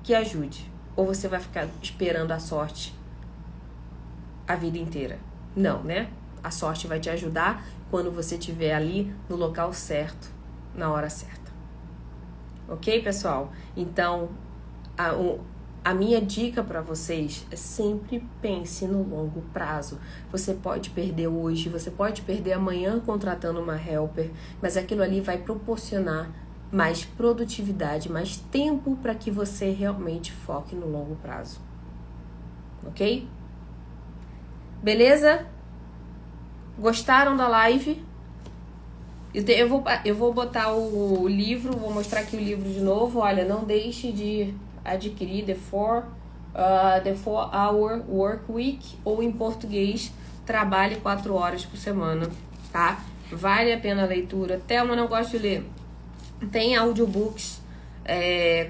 A: que ajude. Ou você vai ficar esperando a sorte a vida inteira. Não, né? A sorte vai te ajudar quando você estiver ali no local certo, na hora certa. Ok, pessoal? Então, a minha dica para vocês é sempre pense no longo prazo. Você pode perder hoje, você pode perder amanhã contratando uma helper, mas aquilo ali vai proporcionar mais produtividade, mais tempo para que você realmente foque no longo prazo. Ok? Beleza? Gostaram da live? Eu vou botar o livro, vou mostrar aqui o livro de novo. Olha, não deixe de adquirir The 4-Hour Work Week, ou em português, trabalhe 4 horas por semana, tá? Vale a pena a leitura. Thelma, não gosto de ler. Tem audiobooks,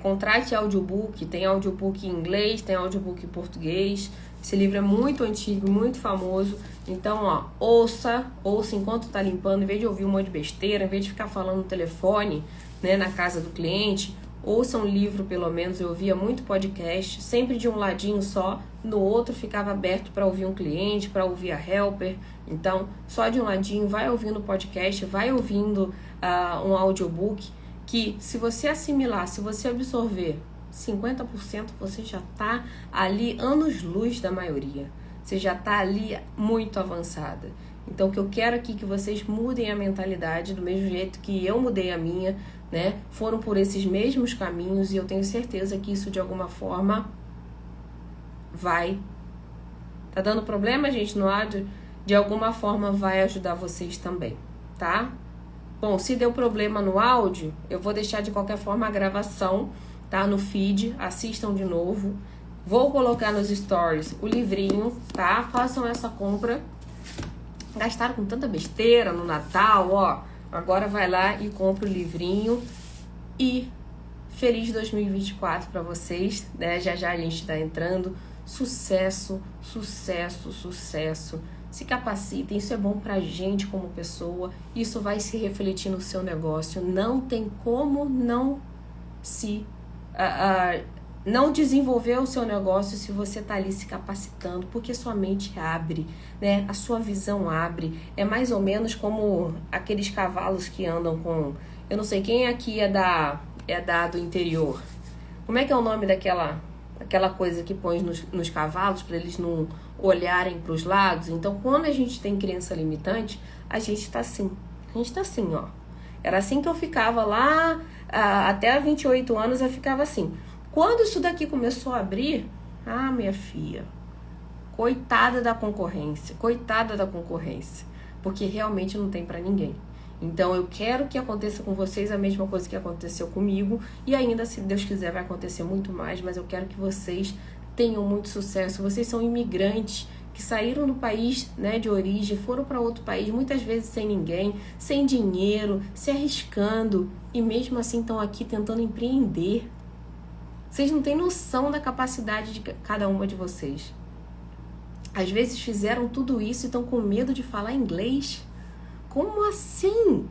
A: contrate audiobook, tem audiobook em inglês, tem audiobook em português. Esse livro é muito antigo, muito famoso. Então, ouça enquanto tá limpando, em vez de ouvir um monte de besteira, em vez de ficar falando no telefone, né, na casa do cliente, ouça um livro pelo menos. Eu ouvia muito podcast, sempre de um ladinho só, no outro ficava aberto para ouvir um cliente, para ouvir a helper. Então, só de um ladinho, vai ouvindo podcast, vai ouvindo um audiobook, que se você assimilar, se você absorver 50%, você já tá ali anos-luz da maioria. Você já tá ali muito avançada. Então, o que eu quero aqui é que vocês mudem a mentalidade do mesmo jeito que eu mudei a minha, né? Foram por esses mesmos caminhos e eu tenho certeza que isso de alguma forma vai... Tá dando problema, gente, no áudio? De alguma forma vai ajudar vocês também, tá? Bom, se deu problema no áudio, eu vou deixar de qualquer forma a gravação, tá? No feed, assistam de novo. Vou colocar nos stories o livrinho, tá? Façam essa compra. Gastaram com tanta besteira no Natal, ó. Agora vai lá e compra o livrinho. E feliz 2024 para vocês, né? Já já a gente tá entrando. Sucesso, sucesso, sucesso. Se capacitem, isso é bom pra gente como pessoa. Isso vai se refletir no seu negócio. Não tem como não não desenvolver o seu negócio se você tá ali se capacitando, porque sua mente abre, né? A sua visão abre. É mais ou menos como aqueles cavalos que andam com... Eu não sei quem aqui é do interior. Como é que é o nome daquela coisa que põe nos cavalos para eles não olharem para os lados? Então, quando a gente tem crença limitante, a gente tá assim. A gente tá assim, ó. Era assim que eu ficava lá, até 28 anos eu ficava assim. Quando isso daqui começou a abrir, minha filha, coitada da concorrência, porque realmente não tem para ninguém. Então eu quero que aconteça com vocês a mesma coisa que aconteceu comigo, e ainda, se Deus quiser, vai acontecer muito mais, mas eu quero que vocês tenham muito sucesso. Vocês são imigrantes que saíram do país, né, de origem, foram para outro país, muitas vezes sem ninguém, sem dinheiro, se arriscando, e mesmo assim estão aqui tentando empreender. Vocês não têm noção da capacidade de cada uma de vocês. Às vezes fizeram tudo isso e estão com medo de falar inglês. Como assim?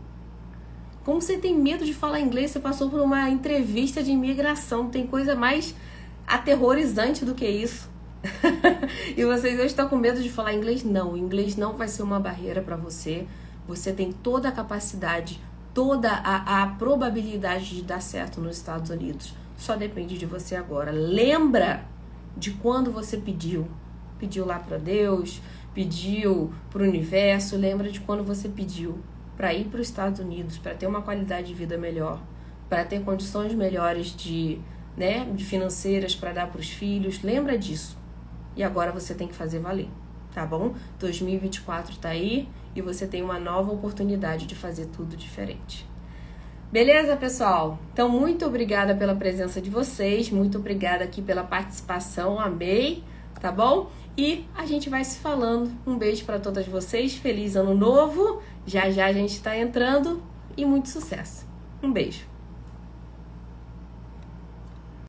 A: Como você tem medo de falar inglês? Você passou por uma entrevista de imigração. Tem coisa mais aterrorizante do que isso. E vocês hoje estão com medo de falar inglês? Não, o inglês não vai ser uma barreira para você. Você tem toda a capacidade, toda a probabilidade de dar certo nos Estados Unidos. Só depende de você agora. Lembra de quando você pediu. Pediu lá para Deus, pediu para o universo. Lembra de quando você pediu para ir para os Estados Unidos, para ter uma qualidade de vida melhor, para ter condições melhores de financeiras para dar para os filhos. Lembra disso. E agora você tem que fazer valer, tá bom? 2024 tá aí e você tem uma nova oportunidade de fazer tudo diferente. Beleza, pessoal? Então, muito obrigada pela presença de vocês, muito obrigada aqui pela participação, amei, tá bom? E a gente vai se falando. Um beijo para todas vocês, feliz ano novo, já já a gente tá entrando e muito sucesso. Um beijo.